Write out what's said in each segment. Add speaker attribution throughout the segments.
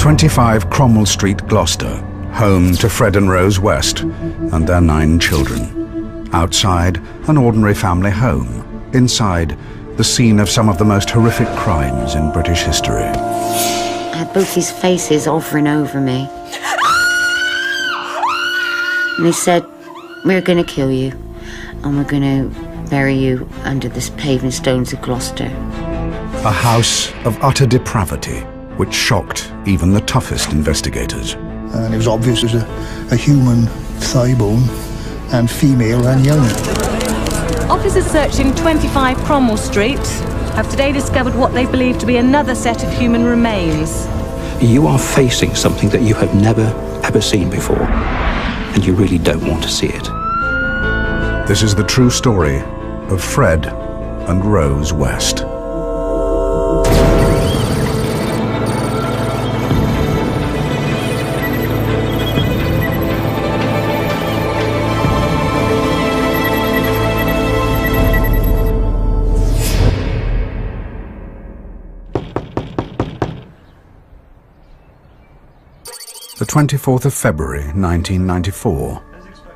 Speaker 1: 25 Cromwell Street, Gloucester, home to Fred and Rose West and their 9 children. Outside, an ordinary family home. Inside, the scene of some of the most horrific crimes in British history.
Speaker 2: I had both these faces hovering over me. And they said, "We're going to kill you, and we're going to bury you under the paving stones of Gloucester."
Speaker 1: A house of utter depravity, which shocked even the toughest investigators.
Speaker 3: And it was obvious it was a human thigh bone, and female and young.
Speaker 4: Officers searching 25 Cromwell Street have today discovered what they believe to be another set of human remains.
Speaker 5: You are facing something that you have never, ever seen before, and you really don't want to see it.
Speaker 1: This is the true story of Fred and Rose West. The 24th of February, 1994.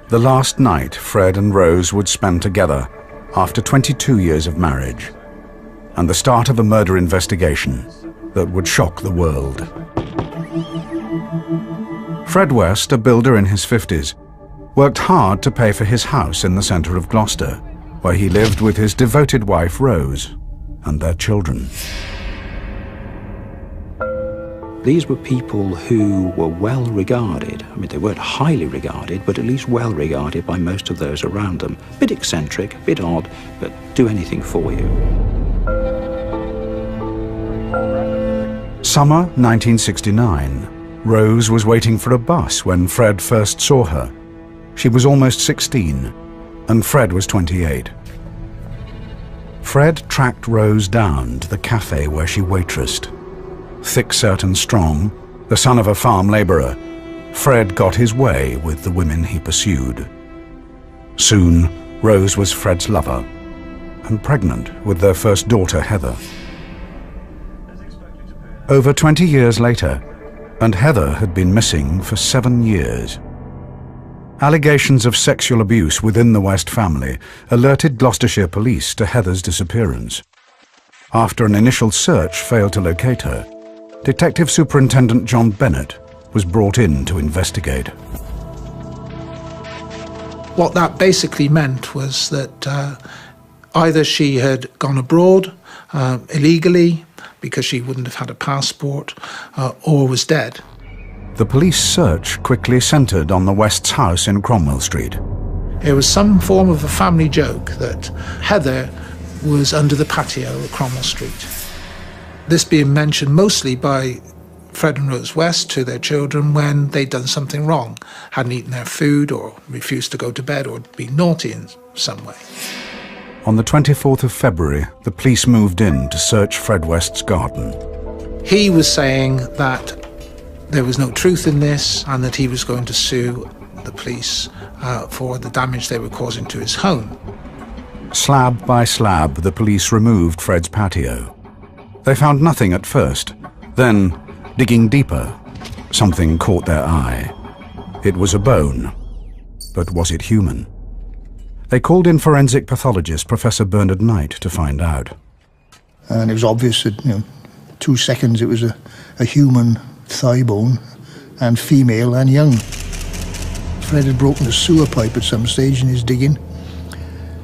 Speaker 1: The last night Fred and Rose would spend together after 22 years of marriage, and the start of a murder investigation that would shock the world. Fred West, a builder in his 50s, worked hard to pay for his house in the centre of Gloucester, where he lived with his devoted wife Rose and their children.
Speaker 5: These were people who were well regarded. I mean, they weren't highly regarded, but at least well regarded by most of those around them. A bit eccentric, a bit odd, but do anything for you.
Speaker 1: Summer 1969. Rose was waiting for a bus when Fred first saw her. She was almost 16, and Fred was 28. Fred tracked Rose down to the cafe where she waitressed. Thick-set and strong, the son of a farm labourer, Fred got his way with the women he pursued. Soon, Rose was Fred's lover, and pregnant with their first daughter, Heather. Over 20 years later, and Heather had been missing for 7 years. Allegations of sexual abuse within the West family alerted Gloucestershire police to Heather's disappearance. After an initial search failed to locate her, Detective Superintendent John Bennett was brought in to investigate.
Speaker 6: What that basically meant was that either she had gone abroad illegally because she wouldn't have had a passport, or was dead.
Speaker 1: The police search quickly centred on the West's house in Cromwell Street.
Speaker 6: It was some form of a family joke that Heather was under the patio of Cromwell Street. This being mentioned mostly by Fred and Rose West to their children when they'd done something wrong, hadn't eaten their food or refused to go to bed or been naughty in some way.
Speaker 1: On the 24th of February, the police moved in to search Fred West's garden.
Speaker 6: He was saying that there was no truth in this and that he was going to sue the police for the damage they were causing to his home.
Speaker 1: Slab by slab, the police removed Fred's patio. They found nothing at first. Then, digging deeper, something caught their eye. It was a bone, but was it human? They called in forensic pathologist Professor Bernard Knight to find out.
Speaker 3: And it was obvious that, 2 seconds it was a human thigh bone, and female and young. Fred had broken a sewer pipe at some stage in his digging.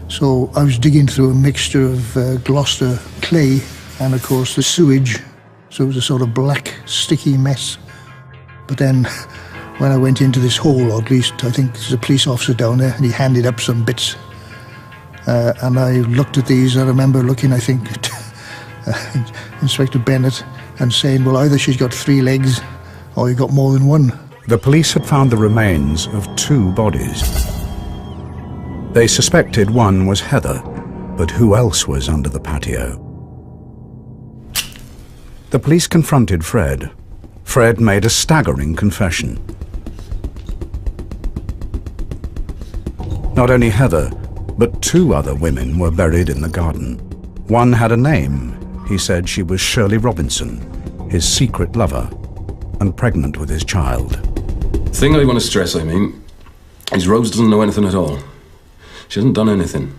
Speaker 3: So I was digging through a mixture of Gloucester clay and, of course, the sewage. So it was a sort of black, sticky mess. But then, when I went into this hole, or at least I think there's a police officer down there, and he handed up some bits. And I looked at these. I remember looking, I think, at Inspector Bennett and saying, well, either she's got 3 legs or you've got more than one.
Speaker 1: The police had found the remains of 2 bodies. They suspected one was Heather, but who else was under the patio? The police confronted Fred. Fred made a staggering confession. Not only Heather, but 2 other women were buried in the garden. One had a name. He said she was Shirley Robinson, his secret lover. and pregnant with his child.
Speaker 7: The thing I want to stress, is Rose doesn't know anything at all. She hasn't done anything.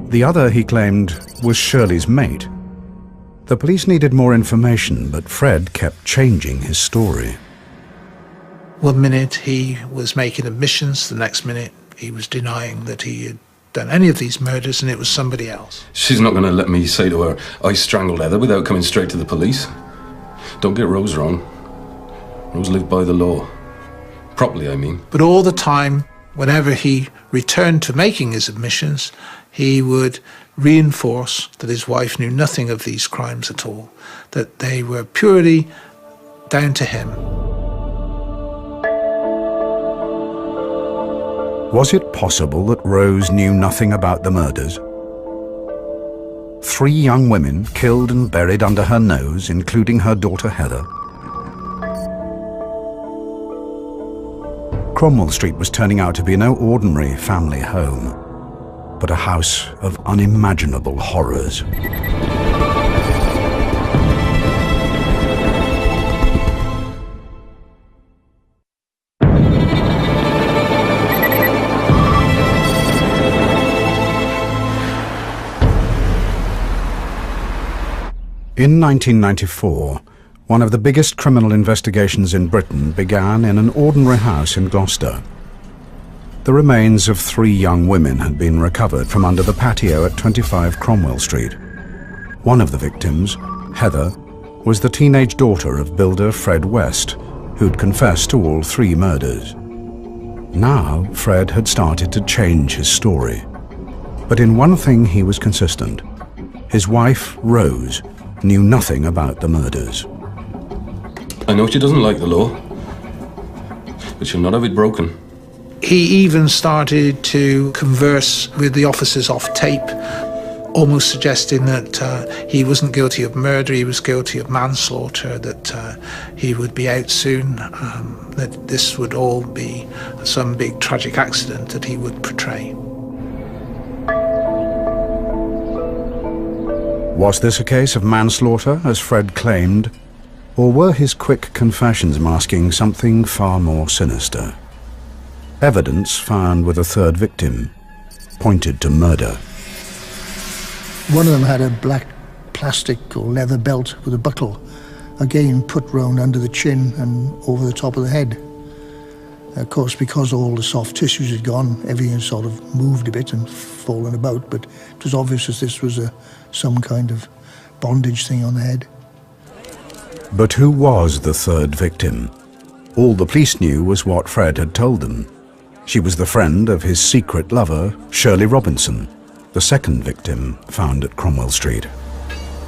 Speaker 1: The other, he claimed, was Shirley's mate. The police needed more information, but Fred kept changing his story.
Speaker 6: One minute he was making admissions, the next minute he was denying that he had done any of these murders and it was somebody else.
Speaker 7: She's not going to let me say to her, I strangled Heather, without coming straight to the police. Don't get Rose wrong. Rose lived by the law. Properly, I mean.
Speaker 6: But all the time, whenever he returned to making his admissions, he would reinforce that his wife knew nothing of these crimes at all, that they were purely down to him.
Speaker 1: Was it possible that Rose knew nothing about the murders? 3 young women killed and buried under her nose, including her daughter Heather. Cromwell Street was turning out to be no ordinary family home, but a house of unimaginable horrors. In 1994, one of the biggest criminal investigations in Britain began in an ordinary house in Gloucester. The remains of 3 young women had been recovered from under the patio at 25 Cromwell Street. One of the victims, Heather, was the teenage daughter of builder Fred West, who'd confessed to all 3 murders. Now, Fred had started to change his story. But in one thing he was consistent. His wife, Rose, knew nothing about the murders.
Speaker 7: I know she doesn't like the law, but she'll not have it broken.
Speaker 6: He even started to converse with the officers off tape, almost suggesting that he wasn't guilty of murder, he was guilty of manslaughter, that he would be out soon, that this would all be some big tragic accident that he would portray.
Speaker 1: Was this a case of manslaughter, as Fred claimed, or were his quick confessions masking something far more sinister? Evidence found with a 3rd victim pointed to murder.
Speaker 3: One of them had a black plastic or leather belt with a buckle, again put round under the chin and over the top of the head. Of course, because all the soft tissues had gone, everything sort of moved a bit and fallen about, but it was obvious that this was some kind of bondage thing on the head.
Speaker 1: But who was the 3rd victim? All the police knew was what Fred had told them. She was the friend of his secret lover, Shirley Robinson, the 2nd victim found at Cromwell Street.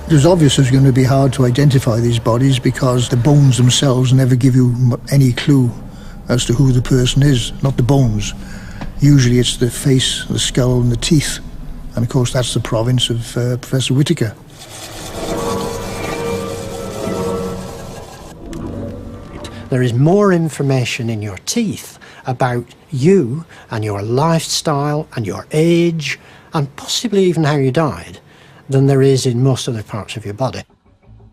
Speaker 3: It was obvious it was going to be hard to identify these bodies because the bones themselves never give you any clue as to who the person is, not the bones. Usually it's the face, the skull and the teeth. And of course that's the province of Professor Whittaker.
Speaker 8: There is more information in your teeth about you and your lifestyle and your age and possibly even how you died than there is in most other parts of your body.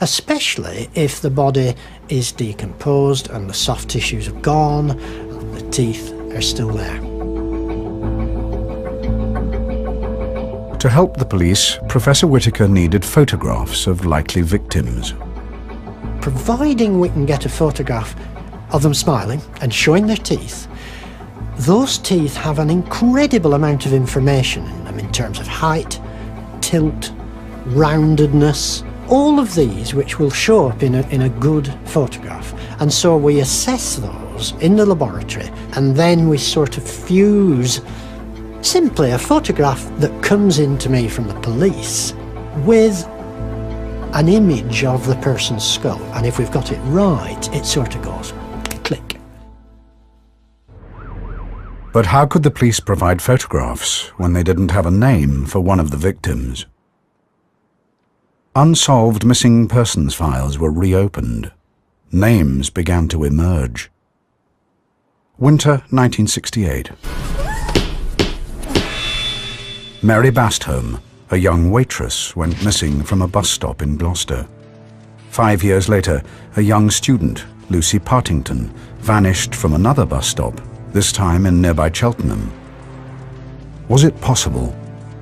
Speaker 8: Especially if the body is decomposed and the soft tissues have gone, and the teeth are still there.
Speaker 1: To help the police, Professor Whittaker needed photographs of likely victims.
Speaker 8: Providing we can get a photograph of them smiling and showing their teeth, those teeth have an incredible amount of information in them in terms of height, tilt, roundedness, all of these which will show up in a good photograph. And so we assess those in the laboratory and then we sort of fuse simply a photograph that comes into me from the police with an image of the person's skull. And if we've got it right, it sort of goes click.
Speaker 1: But how could the police provide photographs when they didn't have a name for one of the victims? Unsolved missing persons files were reopened. Names began to emerge. Winter 1968. Mary Bastholm, a young waitress, went missing from a bus stop in Gloucester. 5 years later, a young student, Lucy Partington, vanished from another bus stop, this time in nearby Cheltenham. Was it possible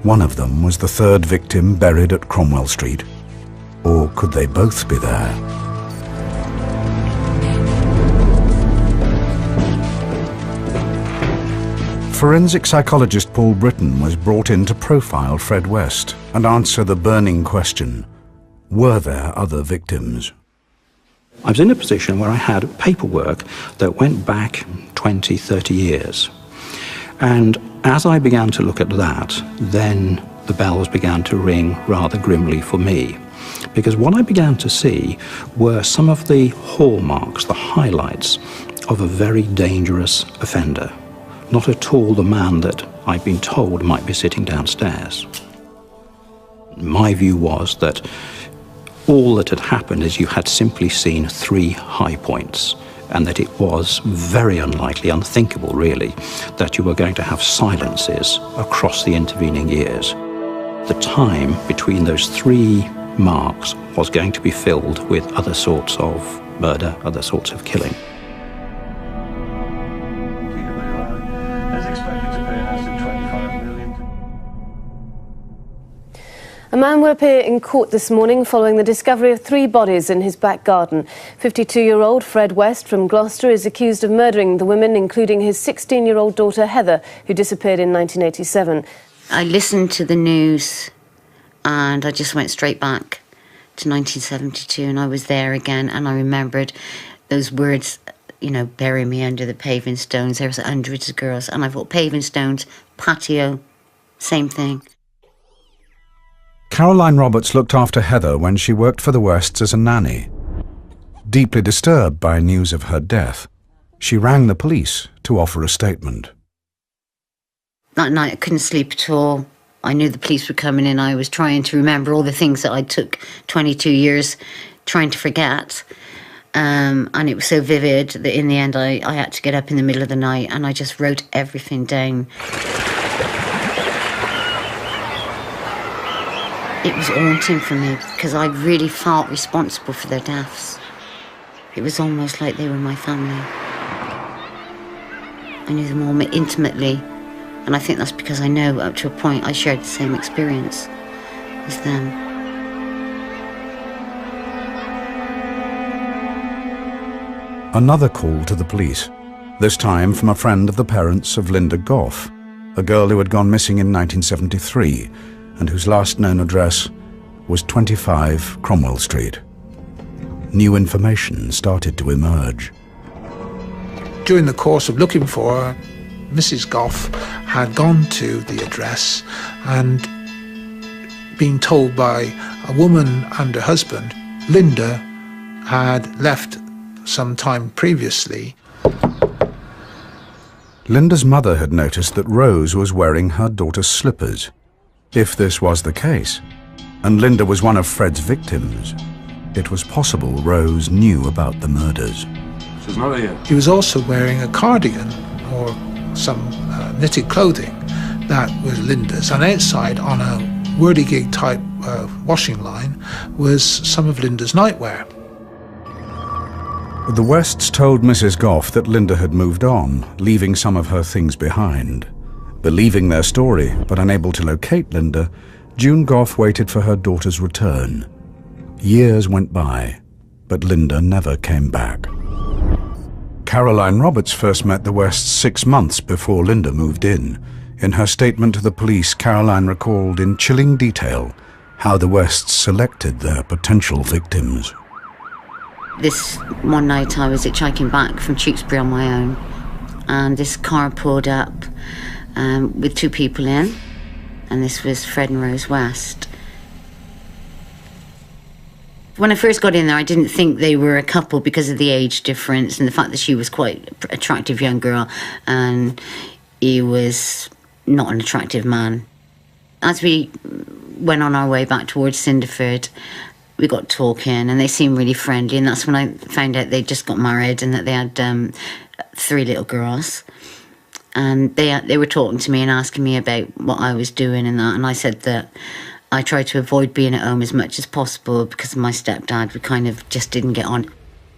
Speaker 1: one of them was the third victim buried at Cromwell Street? Or could they both be there? Forensic psychologist Paul Britton was brought in to profile Fred West and answer the burning question, were there other victims?
Speaker 5: I was in a position where I had paperwork that went back 20, 30 years. And as I began to look at that, then the bells began to ring rather grimly for me. Because what I began to see were some of the hallmarks, the highlights of a very dangerous offender. Not at all the man that I'd been told might be sitting downstairs. My view was that all that had happened is you had simply seen 3 high points, and that it was very unlikely, unthinkable really, that you were going to have silences across the intervening years. The time between those 3 marks was going to be filled with other sorts of murder, other sorts of killing.
Speaker 9: A man will appear in court this morning following the discovery of 3 bodies in his back garden. 52-year-old Fred West from Gloucester is accused of murdering the women, including his 16-year-old daughter Heather, who disappeared in 1987.
Speaker 2: I listened to the news and I just went straight back to 1972, and I was there again, and I remembered those words, you know, bury me under the paving stones. There was hundreds of girls, and I thought paving stones, patio, same thing.
Speaker 1: Caroline Roberts looked after Heather when she worked for the Wests as a nanny. Deeply disturbed by news of her death, she rang the police to offer a statement.
Speaker 2: That night I couldn't sleep at all. I knew the police were coming in. I was trying to remember all the things that I took 22 years trying to forget. And it was so vivid that in the end I had to get up in the middle of the night and I just wrote everything down. It was haunting for me because I really felt responsible for their deaths. It was almost like they were my family. I knew them all intimately, and I think that's because I know up to a point I shared the same experience as them.
Speaker 1: Another call to the police, this time from a friend of the parents of Linda Gough, a girl who had gone missing in 1973 and whose last known address was 25 Cromwell Street. New information started to emerge.
Speaker 6: During the course of looking for her, Mrs. Gough had gone to the address and been told by a woman and her husband, Linda had left some time previously.
Speaker 1: Linda's mother had noticed that Rose was wearing her daughter's slippers. If this was the case, and Linda was one of Fred's victims, it was possible Rose knew about the murders.
Speaker 7: She's not here.
Speaker 6: He was also wearing a cardigan or some knitted clothing that was Linda's, and outside on a whirligig type washing line was some of Linda's nightwear.
Speaker 1: The Wests told Mrs. Gough that Linda had moved on, leaving some of her things behind. Believing their story, but unable to locate Linda, June Gough waited for her daughter's return. Years went by, but Linda never came back. Caroline Roberts first met the Wests 6 months before Linda moved in. In her statement to the police, Caroline recalled in chilling detail how the Wests selected their potential victims.
Speaker 2: This one night I was hitchhiking back from Tewkesbury on my own, and this car pulled up with 2 people in, and this was Fred and Rose West. When I first got in there, I didn't think they were a couple because of the age difference and the fact that she was quite an attractive young girl and he was not an attractive man. As we went on our way back towards Cinderford, we got talking and they seemed really friendly, and that's when I found out they'd just got married and that they had 3 little girls. And they were talking to me and asking me about what I was doing and that, and I said that I tried to avoid being at home as much as possible because of my stepdad. We kind of just didn't get on.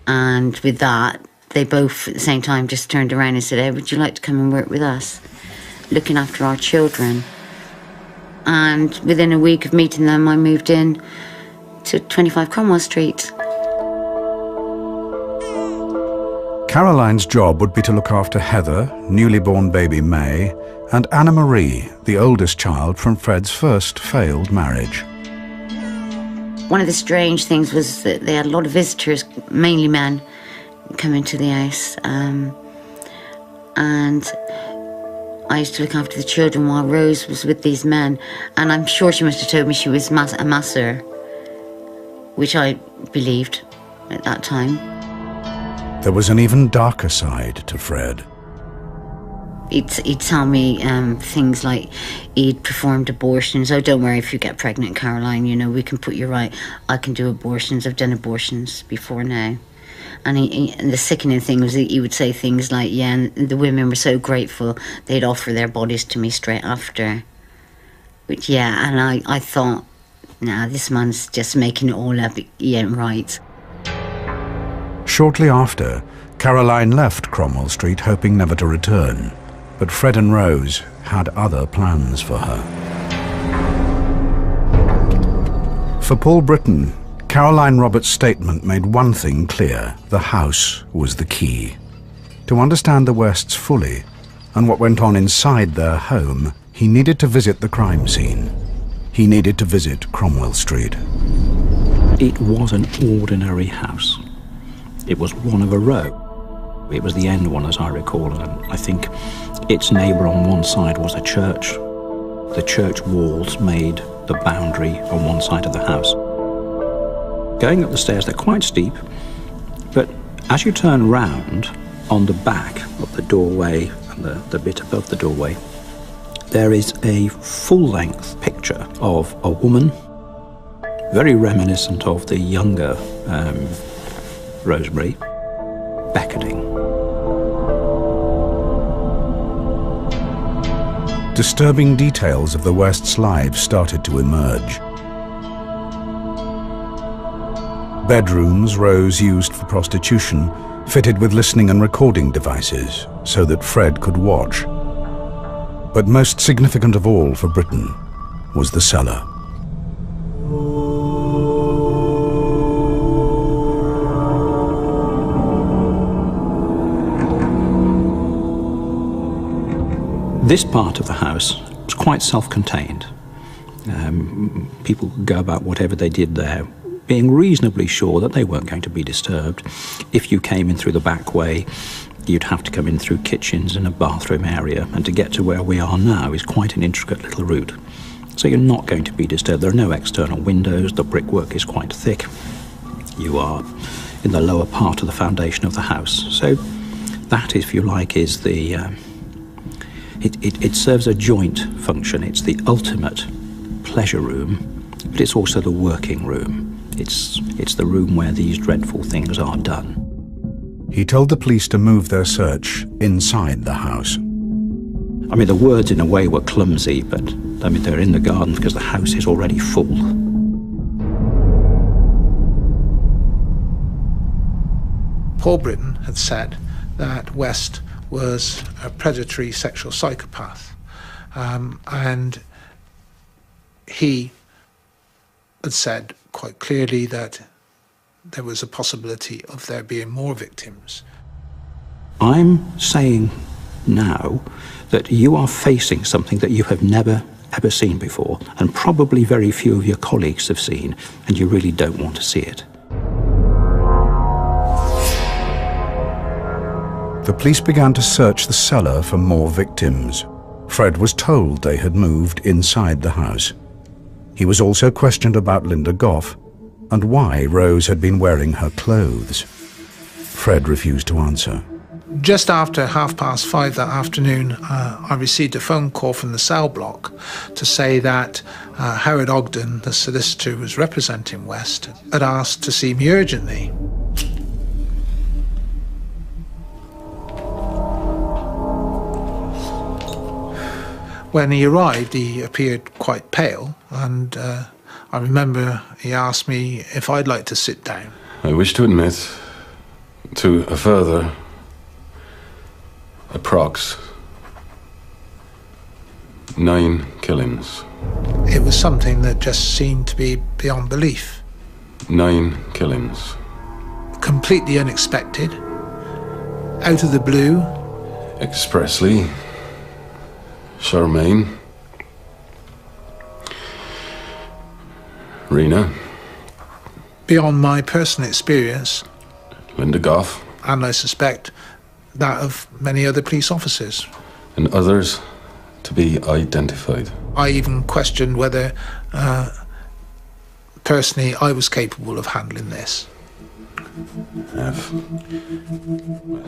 Speaker 2: And with that, they both at the same time just turned around and said, hey, would you like to come and work with us, looking after our children? And within a week of meeting them, I moved in to 25 Cromwell Street.
Speaker 1: Caroline's job would be to look after Heather, newly born baby May, and Anna Marie, the oldest child from Fred's first failed marriage.
Speaker 2: One of the strange things was that they had a lot of visitors, mainly men, come into the house. And I used to look after the children while Rose was with these men. And I'm sure she must have told me she was a masser, which I believed at that time.
Speaker 1: There was an even darker side to Fred.
Speaker 2: He'd tell me things like he'd performed abortions. Oh, don't worry if you get pregnant, Caroline, you know, we can put you right. I can do abortions. I've done abortions before now. And the sickening thing was that he would say things like, yeah, and the women were so grateful they'd offer their bodies to me straight after. Which, yeah, and I thought, nah, this man's just making it all up. He ain't right.
Speaker 1: Shortly after, Caroline left Cromwell Street hoping never to return, but Fred and Rose had other plans for her. For Paul Britton, Caroline Roberts' statement made one thing clear: the house was the key. To understand the Wests fully and what went on inside their home, he needed to visit the crime scene. He needed to visit Cromwell Street.
Speaker 5: It was an ordinary house. It was one of a row. It was the end one, as I recall, and I think its neighbour on one side was a church. The church walls made the boundary on one side of the house. Going up the stairs, they're quite steep, but as you turn round, on the back of the doorway and the bit above the doorway, there is a full-length picture of a woman, very reminiscent of the younger Rosemary, beckoning.
Speaker 1: Disturbing details of the Wests' lives started to emerge. Bedrooms Rose used for prostitution, fitted with listening and recording devices so that Fred could watch. But most significant of all for Britton was the cellar.
Speaker 5: This part of the house was quite self-contained. People could go about whatever they did there, being reasonably sure that they weren't going to be disturbed. If you came in through the back way, you'd have to come in through kitchens and a bathroom area, and to get to where we are now is quite an intricate little route. So you're not going to be disturbed. There are no external windows, the brickwork is quite thick. You are in the lower part of the foundation of the house. So that, if you like, is the... It serves a joint function. It's the ultimate pleasure room, but it's also the working room. It's the room where these dreadful things are done.
Speaker 1: He told the police to move their search inside the house.
Speaker 5: I mean, the words in a way were clumsy, but I mean, they're in the garden because the house is already full.
Speaker 6: Paul Britton had said that West was a predatory sexual psychopath, and he had said quite clearly that there was a possibility of there being more victims.
Speaker 5: I'm saying now that you are facing something that you have never, ever seen before, and probably very few of your colleagues have seen, and you really don't want to see it.
Speaker 1: The police began to search the cellar for more victims. Fred was told they had moved inside the house. He was also questioned about Linda Goff and why Rose had been wearing her clothes. Fred refused to answer.
Speaker 6: Just after 5:30 that afternoon, I received a phone call from the cell block to say that Howard Ogden, the solicitor who was representing West, had asked to see me urgently. When he arrived, he appeared quite pale and I remember he asked me if I'd like to sit down.
Speaker 7: I wish to admit to a further approx 9 killings.
Speaker 6: It was something that just seemed to be beyond belief.
Speaker 7: 9 killings.
Speaker 6: Completely unexpected, out of the blue.
Speaker 7: Expressly, Charmaine, Rena,
Speaker 6: Beyond my personal experience,
Speaker 7: Linda Goff,
Speaker 6: and I suspect that of many other police officers.
Speaker 7: and others to be identified.
Speaker 6: I even questioned whether, personally, I was capable of handling this.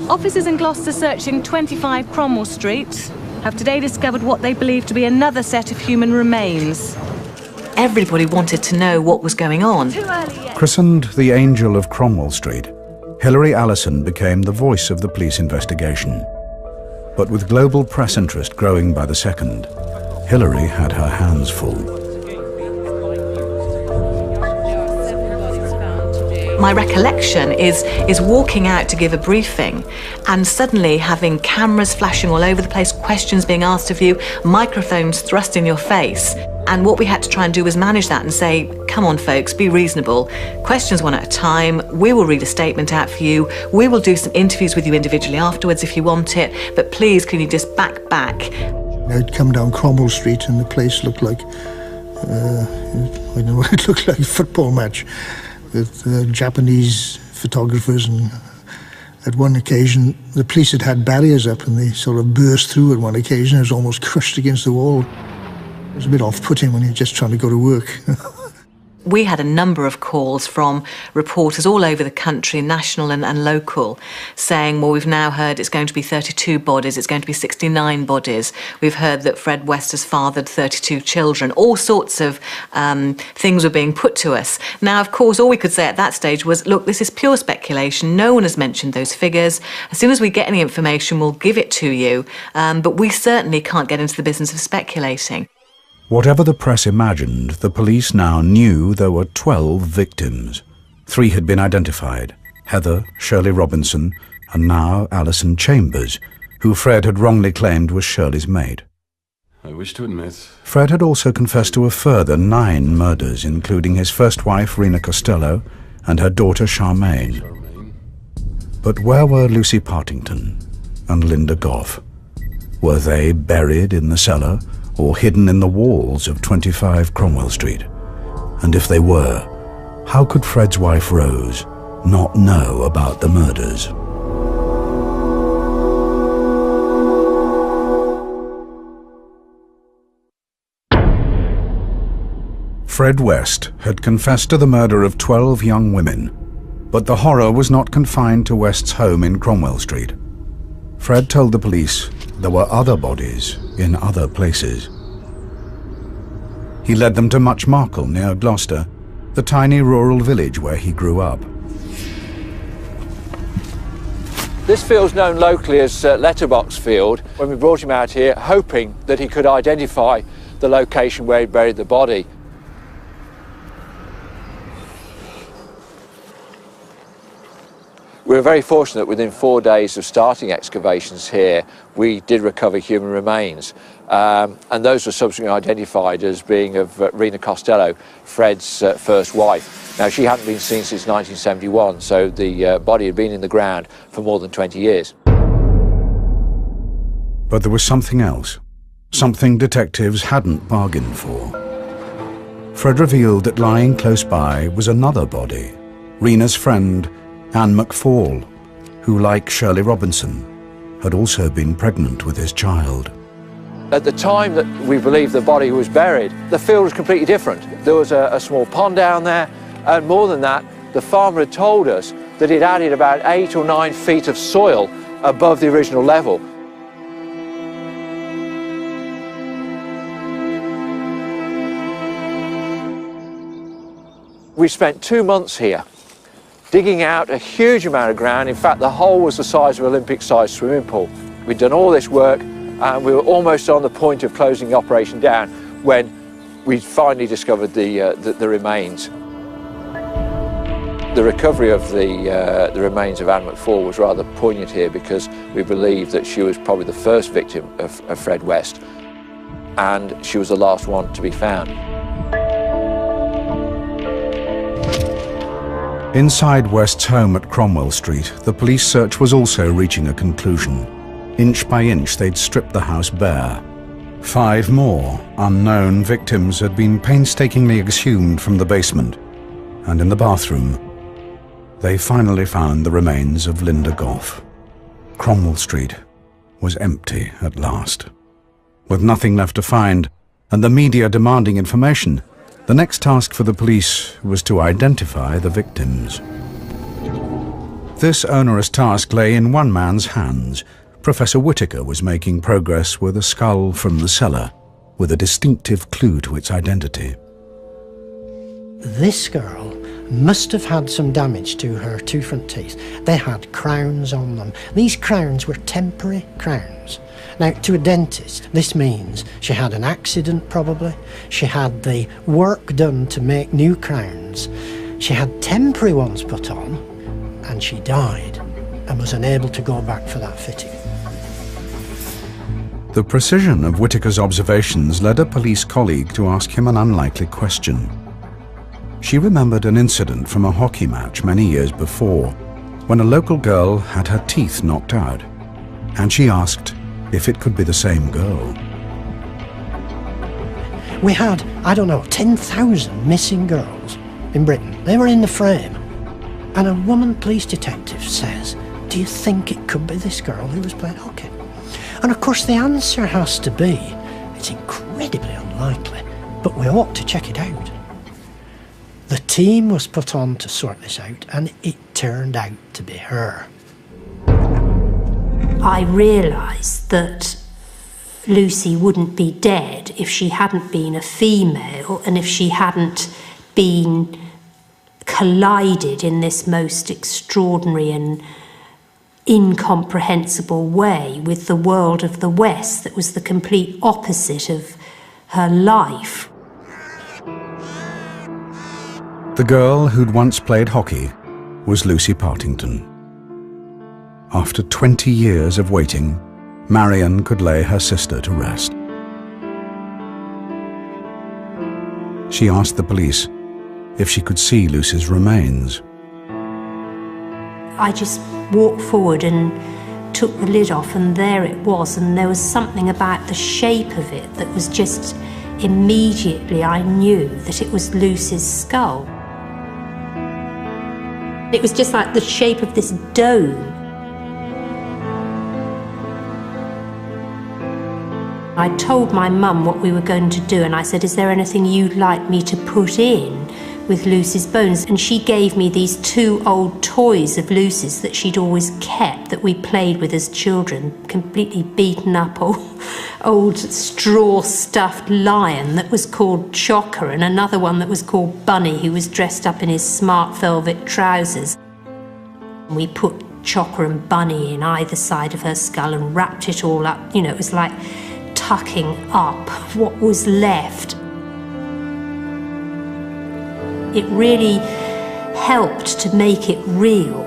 Speaker 4: Officers in Gloucester searching 25 Cromwell Street have today discovered what they believe to be another set of human remains.
Speaker 10: Everybody wanted to know what was going on.
Speaker 1: Christened the Angel of Cromwell Street, Hilary Allison became the voice of the police investigation. But with global press interest growing by the second, Hilary had her hands full.
Speaker 10: My recollection is walking out to give a briefing and suddenly having cameras flashing all over the place, questions being asked of you, microphones thrust in your face. And what we had to try and do was manage that and say, come on folks, be reasonable. Questions one at a time. We will read a statement out for you. We will do some interviews with you individually afterwards if you want it. But please, can you just back?
Speaker 3: I'd come down Cromwell Street and the place looked like, I don't know what it looked like, a football match with Japanese photographers, and at one occasion the police had barriers up and they sort of burst through at one occasion. I was almost crushed against the wall. It was a bit off-putting when you're just trying to go to work.
Speaker 10: We had a number of calls from reporters all over the country, national and local, saying, well, we've now heard it's going to be 32 bodies, it's going to be 69 bodies. We've heard that Fred West has fathered 32 children. All sorts of things were being put to us. Now, of course, all we could say at that stage was, look, this is pure speculation. No one has mentioned those figures. As soon as we get any information, we'll give it to you. But we certainly can't get into the business of speculating.
Speaker 1: Whatever the press imagined, the police now knew there were 12 victims. 3 had been identified: Heather, Shirley Robinson, and now Alison Chambers, who Fred had wrongly claimed was Shirley's maid.
Speaker 7: I wish to admit.
Speaker 1: Fred had also confessed to a further 9 murders, including his first wife, Rena Costello, and her daughter, Charmaine. But where were Lucy Partington and Linda Goff? Were they buried in the cellar or hidden in the walls of 25 Cromwell Street? And if they were, how could Fred's wife Rose not know about the murders? Fred West had confessed to the murder of 12 young women, but the horror was not confined to West's home in Cromwell Street. Fred told the police there were other bodies in other places. He led them to Muchmarkle near Gloucester, the tiny rural village where he grew up.
Speaker 11: This field's known locally as Letterbox Field. When we brought him out here, hoping that he could identify the location where he buried the body. We were very fortunate that within 4 days of starting excavations here, we did recover human remains. And those were subsequently identified as being of Rena Costello, Fred's first wife. Now, she hadn't been seen since 1971, so the body had been in the ground for more than 20 years.
Speaker 1: But there was something else, something detectives hadn't bargained for. Fred revealed that lying close by was another body, Rena's friend, Anne McFall, who, like Shirley Robinson, had also been pregnant with his child.
Speaker 11: At the time that we believe the body was buried, the field was completely different. There was a small pond down there, and more than that, the farmer had told us that he'd added about 8 or 9 feet of soil above the original level. We spent 2 months here, digging out a huge amount of ground. In fact, the hole was the size of an Olympic-sized swimming pool. We'd done all this work, and we were almost on the point of closing the operation down when we finally discovered the remains. The recovery of the remains of Anne McFall was rather poignant here because we believe that she was probably the first victim of Fred West, and she was the last one to be found.
Speaker 1: Inside West's home at Cromwell Street, the police search was also reaching a conclusion. Inch by inch, they'd stripped the house bare. 5 more unknown victims had been painstakingly exhumed from the basement, and in the bathroom, they finally found the remains of Linda Gough. Cromwell Street was empty at last. With nothing left to find, and the media demanding information, the next task for the police was to identify the victims. This onerous task lay in one man's hands. Professor Whittaker was making progress with a skull from the cellar, with a distinctive clue to its identity.
Speaker 8: This girl must have had some damage to her 2 front teeth. They had crowns on them. These crowns were temporary crowns. Now, to a dentist, this means she had an accident probably. She had the work done to make new crowns. She had temporary ones put on, and she died and was unable to go back for that fitting.
Speaker 1: The precision of Whittaker's observations led a police colleague to ask him an unlikely question. She remembered an incident from a hockey match many years before, when a local girl had her teeth knocked out, and she asked if it could be the same girl.
Speaker 8: We had, I don't know, 10,000 missing girls in Britain. They were in the frame. And a woman police detective says, do you think it could be this girl who was playing hockey? And of course the answer has to be, it's incredibly unlikely, but we ought to check it out. The team was put on to sort this out, and it turned out to be her.
Speaker 12: I realised that Lucy wouldn't be dead if she hadn't been a female and if she hadn't been collided in this most extraordinary and incomprehensible way with the world of the West that was the complete opposite of her life.
Speaker 1: The girl who'd once played hockey was Lucy Partington. After 20 years of waiting, Marion could lay her sister to rest. She asked the police if she could see Lucy's remains.
Speaker 12: I just walked forward and took the lid off, and there it was, and there was something about the shape of it that was just immediately I knew that it was Lucy's skull. It was just like the shape of this dome. I told my mum what we were going to do, and I said, is there anything you'd like me to put in with Lucy's bones? And she gave me these 2 old toys of Lucy's that she'd always kept, that we played with as children, completely beaten up old straw-stuffed lion that was called Chocker, and another one that was called Bunny, who was dressed up in his smart velvet trousers. And we put Chocker and Bunny in either side of her skull and wrapped it all up. You know, it was like tucking up what was left. It really helped to make it real.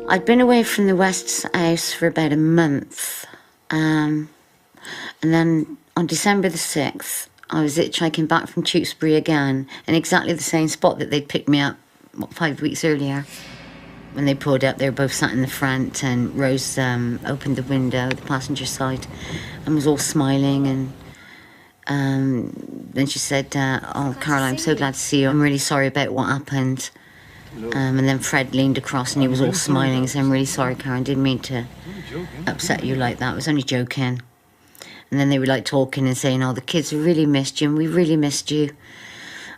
Speaker 2: I'd been away from the West's house for about a month, and then on December the 6th, I was hitchhiking back from Tewkesbury again, in exactly the same spot that they'd picked me up, 5 weeks earlier. When they pulled up, they were both sat in the front, and Rose opened the window, the passenger side, and was all smiling. And then she said, "Oh, Carol, I'm so glad to see you. I'm really sorry about what happened." And then Fred leaned across, and he was all smiling and said, "I'm really sorry, Carol. I didn't mean to upset you like that. I was only joking." And then they were like talking and saying, "Oh, the kids really missed you, and we really missed you."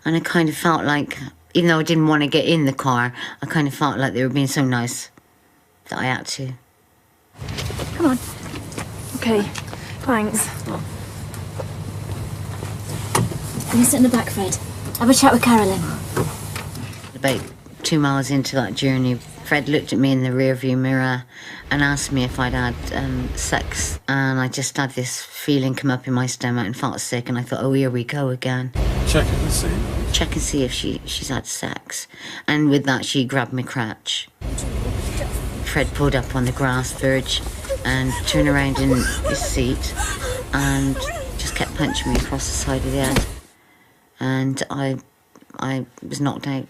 Speaker 2: And I kind of felt like, even though I didn't want to get in the car, I kind of felt like they were being so nice that I had to.
Speaker 13: Come on. Okay, thanks.
Speaker 14: Can you sit in the back, Fred? Have a chat with Carolyn.
Speaker 2: About 2 miles into that journey, Fred looked at me in the rearview mirror and asked me if I'd had sex, and I just had this feeling come up in my stomach and felt sick, and I thought, oh, here we go again.
Speaker 7: Check it and see.
Speaker 2: Check and see if she's had sex. And with that, she grabbed my crutch. Fred pulled up on the grass verge and turned around in his seat and just kept punching me across the side of the head. And I was knocked out.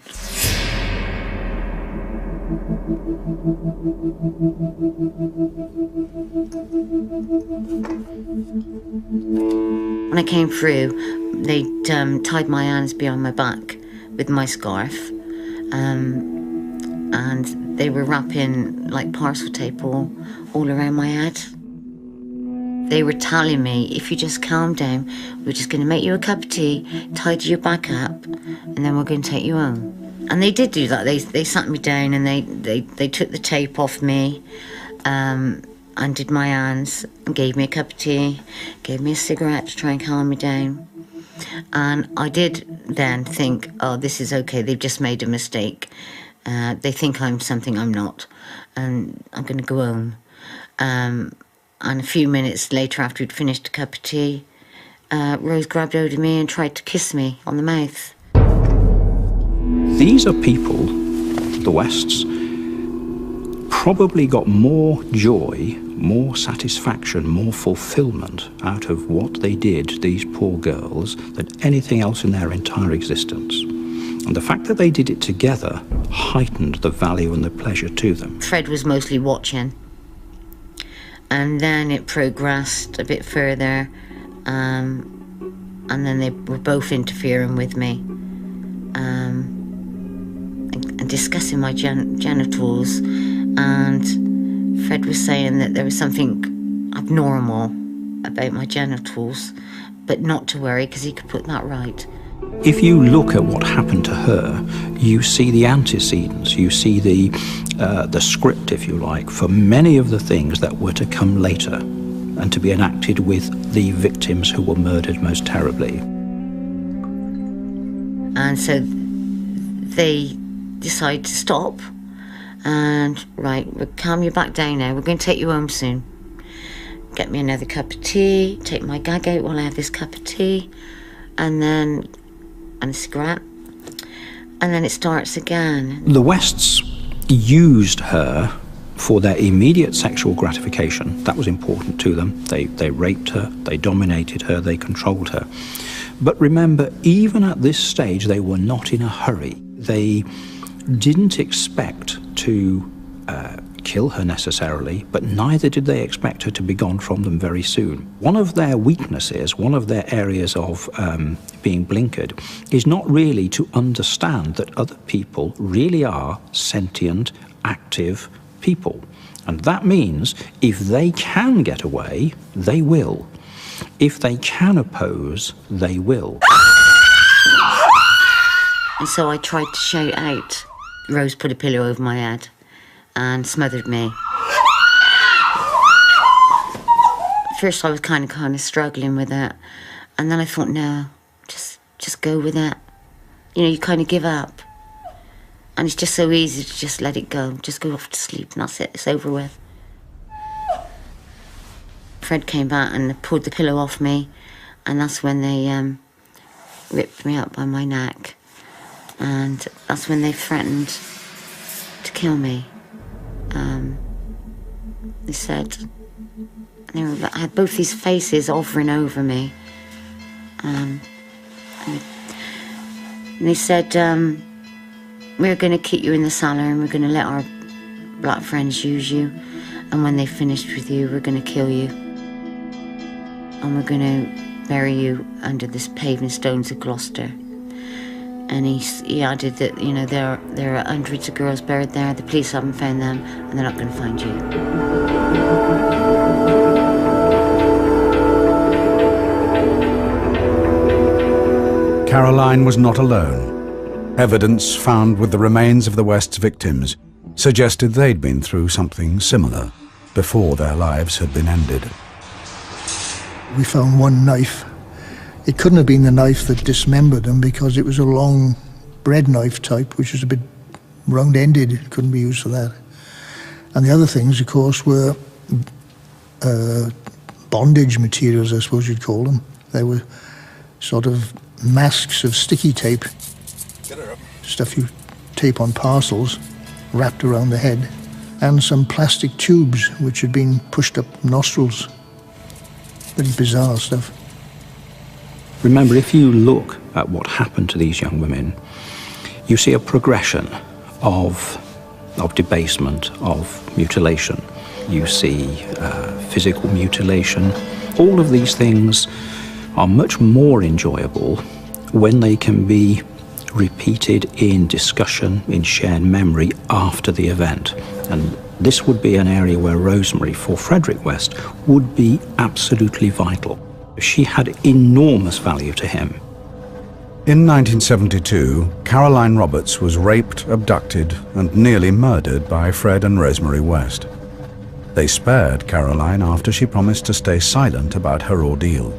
Speaker 2: When I came through, they tied my hands behind my back with my scarf, and they were wrapping like parcel tape all around my head. They were telling me, if you just calm down, we're just going to make you a cup of tea, tidy your back up, and then we're going to take you home. And they did do that. They sat me down and they took the tape off me, undid my hands, and gave me a cup of tea, gave me a cigarette to try and calm me down. And I did then think, oh, this is okay, they've just made a mistake. They think I'm something I'm not, and I'm going to go home. And a few minutes later, after we'd finished a cup of tea, Rose grabbed hold of me and tried to kiss me on the mouth.
Speaker 5: These are people, the Wests, probably got more joy, more satisfaction, more fulfillment out of what they did, these poor girls, than anything else in their entire existence. And the fact that they did it together heightened the value and the pleasure to them.
Speaker 2: Fred was mostly watching. And then it progressed a bit further, and then they were both interfering with me. And discussing my genitals, and Fred was saying that there was something abnormal about my genitals, but not to worry because he could put that right.
Speaker 5: If you look at what happened to her, you see the antecedents, you see the script, if you like, for many of the things that were to come later and to be enacted with the victims who were murdered most terribly.
Speaker 2: And so they decided to stop and, right, we'll calm you back down now, we're going to take you home soon. Get me another cup of tea, take my gag out while I have this cup of tea, and a cigarette, and then it starts again.
Speaker 5: The Wests used her for their immediate sexual gratification. That was important to them. They raped her, they dominated her, they controlled her. But remember, even at this stage, they were not in a hurry. They didn't expect to kill her necessarily, but neither did they expect her to be gone from them very soon. One of their weaknesses, one of their areas of being blinkered, is not really to understand that other people really are sentient, active people. And that means if they can get away, they will. If they can oppose, they will.
Speaker 2: And so I tried to shout out. Rose put a pillow over my head and smothered me. First I was kind of struggling with it, and then I thought, no, just go with it. You know, you kind of give up. And it's just so easy to just let it go, just go off to sleep, and that's it, it's over with. Fred came back and pulled the pillow off me, and that's when they ripped me up by my neck. And that's when they threatened to kill me. They said, I had both these faces hovering over me. And they said, we're going to keep you in the cellar and we're going to let our black friends use you. And when they finished with you, we're going to kill you. And we're going to bury you under the paving stones of Gloucester. And he added that, you know, there are hundreds of girls buried there, the police haven't found them, and they're not going to find you.
Speaker 1: Caroline was not alone. Evidence found with the remains of the Wests' victims suggested they'd been through something similar before their lives had been ended.
Speaker 3: We found one knife. It couldn't have been the knife that dismembered them because it was a long bread knife type, which was a bit round-ended, couldn't be used for that. And the other things, of course, were bondage materials, I suppose you'd call them. They were sort of masks of sticky tape, stuff you tape on parcels, wrapped around the head, and some plastic tubes which had been pushed up nostrils. Very bizarre stuff.
Speaker 5: Remember, if you look at what happened to these young women, you see a progression of debasement, of mutilation. You see physical mutilation. All of these things are much more enjoyable when they can be repeated in discussion, in shared memory after the event. And this would be an area where Rosemary, for Frederick West, would be absolutely vital. She had enormous value to him.
Speaker 1: In 1972, Caroline Roberts was raped, abducted, and nearly murdered by Fred and Rosemary West. They spared Caroline after she promised to stay silent about her ordeal.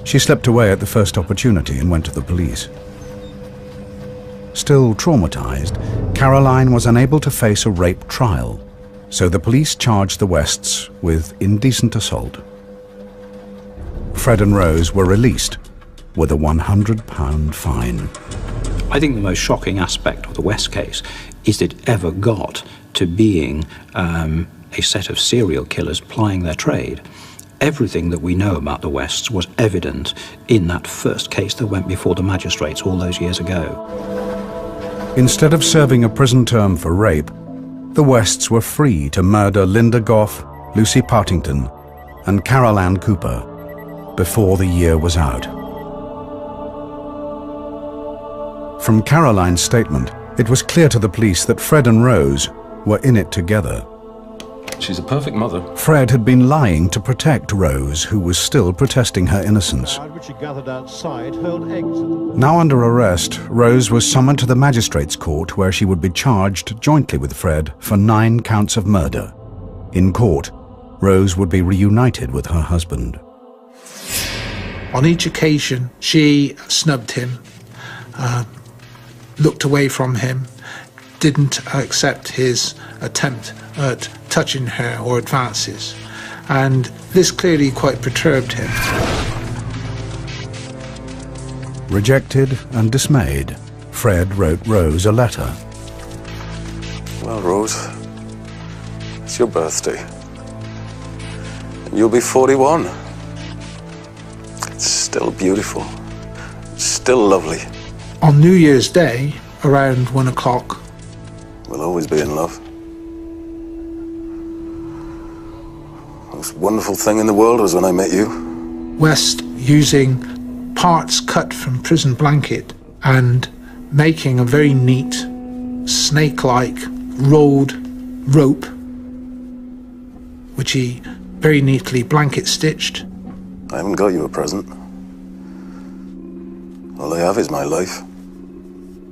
Speaker 1: She slipped away at the first opportunity and went to the police. Still traumatized, Caroline was unable to face a rape trial, so the police charged the Wests with indecent assault. Fred and Rose were released with a £100 fine.
Speaker 5: I think the most shocking aspect of the West case is that it ever got to being a set of serial killers plying their trade. Everything that we know about the Wests was evident in that first case that went before the magistrates all those years ago.
Speaker 1: Instead of serving a prison term for rape, the Wests were free to murder Linda Goff, Lucy Partington, and Carol Ann Cooper before the year was out. From Caroline's statement, it was clear to the police that Fred and Rose were in it together.
Speaker 7: She's a perfect mother.
Speaker 1: Fred had been lying to protect Rose, who was still protesting her innocence. Now under arrest, Rose was summoned to the magistrates' court, where she would be charged jointly with Fred for 9 counts of murder. In court, Rose would be reunited with her husband.
Speaker 6: On each occasion, she snubbed him, looked away from him, didn't accept his attempt at touching her or advances, and this clearly quite perturbed him.
Speaker 1: Rejected and dismayed, Fred wrote Rose a letter.
Speaker 15: Well, Rose, it's your birthday, and you'll be 41. It's still beautiful, still lovely.
Speaker 6: On New Year's Day, around 1 o'clock,
Speaker 15: we'll always be in love. The most wonderful thing in the world was when I met you.
Speaker 6: West, using parts cut from prison blanket and making a very neat, snake-like rolled rope, which he very neatly blanket-stitched.
Speaker 15: I haven't got you a present. All I have is my life.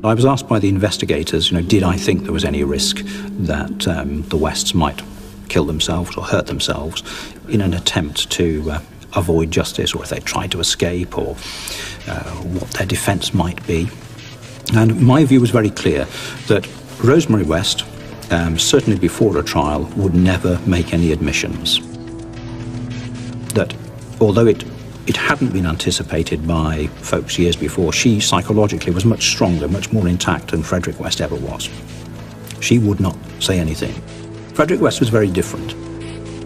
Speaker 5: I was asked by the investigators, did I think there was any risk that the Wests might kill themselves or hurt themselves in an attempt to avoid justice, or if they tried to escape, or what their defence might be. And my view was very clear that Rosemary West, certainly before a trial, would never make any admissions. That although it hadn't been anticipated by folks years before, she psychologically was much stronger, much more intact than Frederick West ever was. She would not say anything. Frederick West was very different.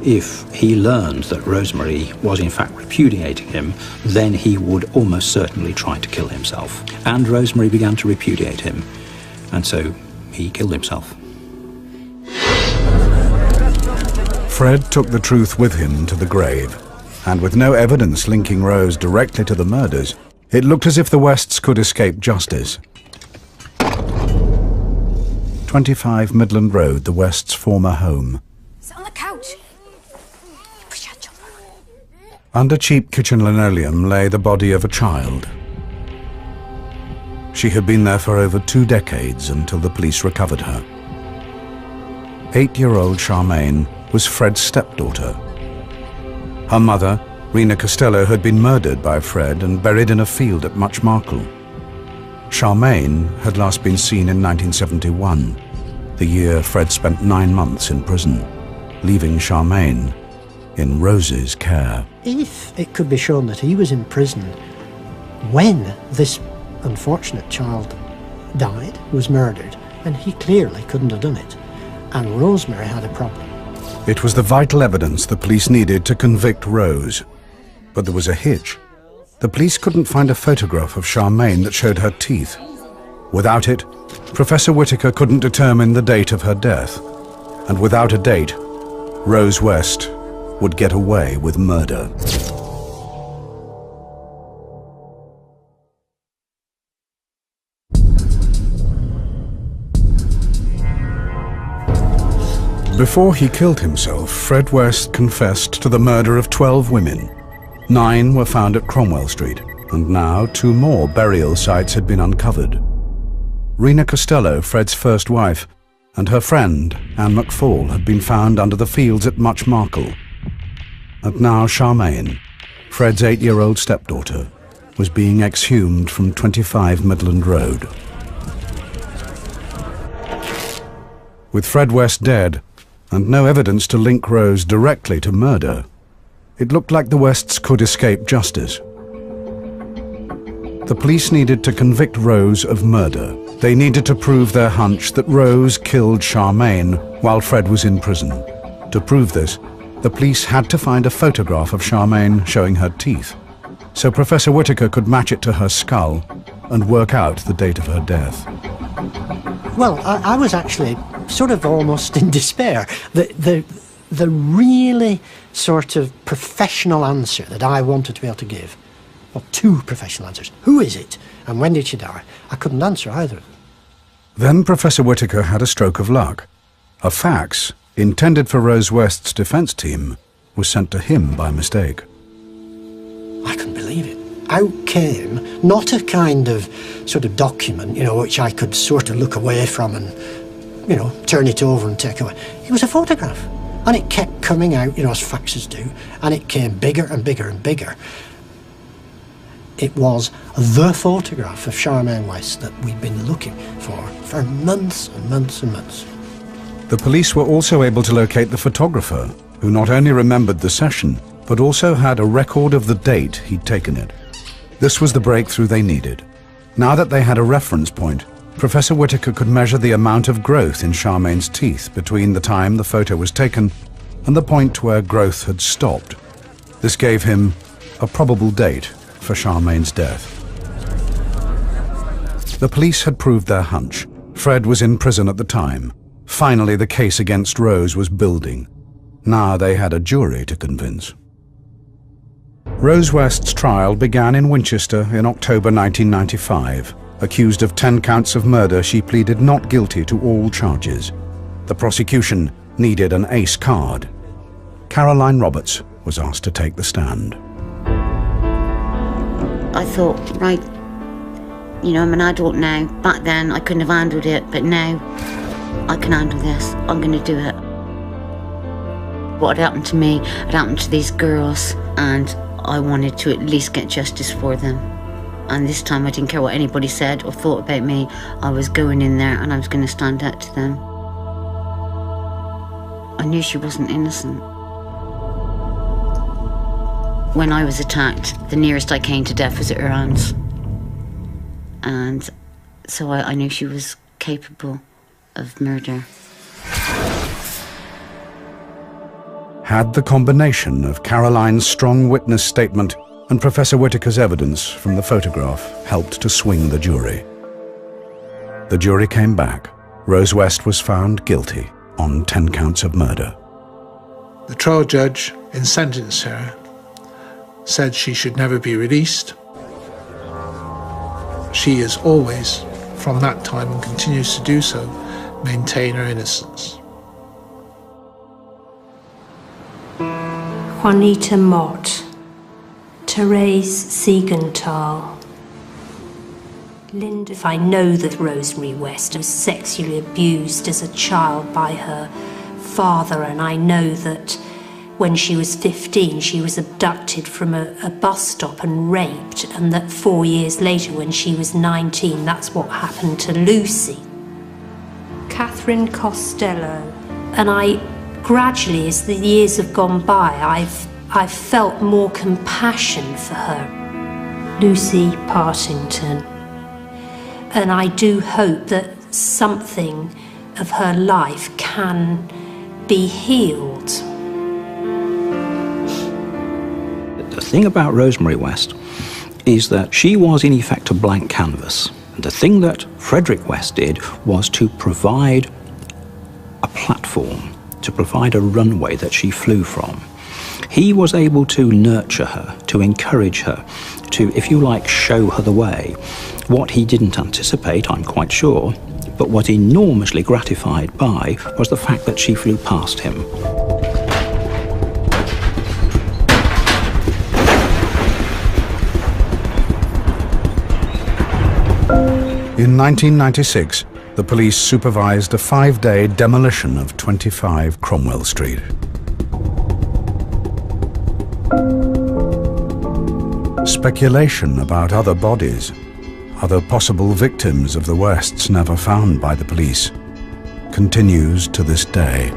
Speaker 5: If he learned that Rosemary was in fact repudiating him, then he would almost certainly try to kill himself. And Rosemary began to repudiate him, and so he killed himself.
Speaker 1: Fred took the truth with him to the grave, and with no evidence linking Rose directly to the murders, it looked as if the Wests could escape justice. 25 Midland Road, the Wests' former home.
Speaker 13: Sit on the couch.
Speaker 1: Under cheap kitchen linoleum lay the body of a child. She had been there for over 2 decades until the police recovered her. 8-year-old Charmaine was Fred's stepdaughter. Her mother, Rena Costello, had been murdered by Fred and buried in a field at Muchmarkle. Charmaine had last been seen in 1971, the year Fred spent 9 months in prison, leaving Charmaine in Rose's care.
Speaker 8: If it could be shown that he was in prison when this unfortunate child died, was murdered, then he clearly couldn't have done it. And Rosemary had a problem.
Speaker 1: It was the vital evidence the police needed to convict Rose. But there was a hitch. The police couldn't find a photograph of Charmaine that showed her teeth. Without it, Professor Whittaker couldn't determine the date of her death. And without a date, Rose West would get away with murder. Before he killed himself, Fred West confessed to the murder of 12 women. 9 were found at Cromwell Street, and now 2 more burial sites had been uncovered. Rena Costello, Fred's first wife, and her friend, Anne McFall, had been found under the fields at Much Markle. And now Charmaine, Fred's 8-year-old stepdaughter, was being exhumed from 25 Midland Road. With Fred West dead, and no evidence to link Rose directly to murder, it looked like the Wests could escape justice. The police needed to convict Rose of murder. They needed to prove their hunch that Rose killed Charmaine while Fred was in prison. To prove this, the police had to find a photograph of Charmaine showing her teeth, so Professor Whittaker could match it to her skull and work out the date of her death.
Speaker 8: Well, I was actually sort of almost in despair. The really sort of professional answer that I wanted to be able to give, well, 2 professional answers. Who is it? And when did she die? I couldn't answer either of them.
Speaker 1: Then Professor Whittaker had a stroke of luck. A fax, intended for Rose West's defence team, was sent to him by mistake.
Speaker 8: I couldn't believe it. Out came not a kind of sort of document, which I could sort of look away from and, turn it over and take away. It was a photograph. And it kept coming out, as faxes do, and it came bigger and bigger and bigger. It was the photograph of Charmaine West that we'd been looking for months and months and months.
Speaker 1: The police were also able to locate the photographer, who not only remembered the session, but also had a record of the date he'd taken it. This was the breakthrough they needed. Now that they had a reference point, Professor Whittaker could measure the amount of growth in Charmaine's teeth between the time the photo was taken and the point where growth had stopped. This gave him a probable date for Charmaine's death. The police had proved their hunch. Fred was in prison at the time. Finally, the case against Rose was building. Now they had a jury to convince. Rose West's trial began in Winchester in October 1995. Accused of 10 counts of murder, she pleaded not guilty to all charges. The prosecution needed an ace card. Caroline Roberts was asked to take the stand.
Speaker 2: I thought, right, I'm an adult now. Back then I couldn't have handled it, but now I can handle this. I'm going to do it. What had happened to me had happened to these girls, and I wanted to at least get justice for them. And this time I didn't care what anybody said or thought about me. I was going in there and I was going to stand up to them. I knew she wasn't innocent. When I was attacked, the nearest I came to death was at her hands. And so I knew she was capable of murder.
Speaker 1: Had the combination of Caroline's strong witness statement and Professor Whittaker's evidence from the photograph helped to swing the jury? The jury came back. Rose West was found guilty on 10 counts of murder.
Speaker 6: The trial judge, in sentencing her, said she should never be released. She has always, from that time and continues to do so, maintain her innocence.
Speaker 12: Juanita Mott, Therese Siegenthal, Linda. I know that Rosemary West was sexually abused as a child by her father, and I know that when she was 15, she was abducted from a bus stop and raped, and that 4 years later, when she was 19, that's what happened to Lucy. Catherine Costello. And I gradually, as the years have gone by, I've felt more compassion for her. Lucy Partington. And I do hope that something of her life can be healed.
Speaker 5: The thing about Rosemary West is that she was in effect a blank canvas. And the thing that Frederick West did was to provide a platform, to provide a runway that she flew from. He was able to nurture her, to encourage her, to, if you like, show her the way. What he didn't anticipate, I'm quite sure, but was enormously gratified by was the fact that she flew past him.
Speaker 1: In 1996, the police supervised a 5-day demolition of 25 Cromwell Street. Speculation about other bodies, other possible victims of the Wests never found by the police, continues to this day.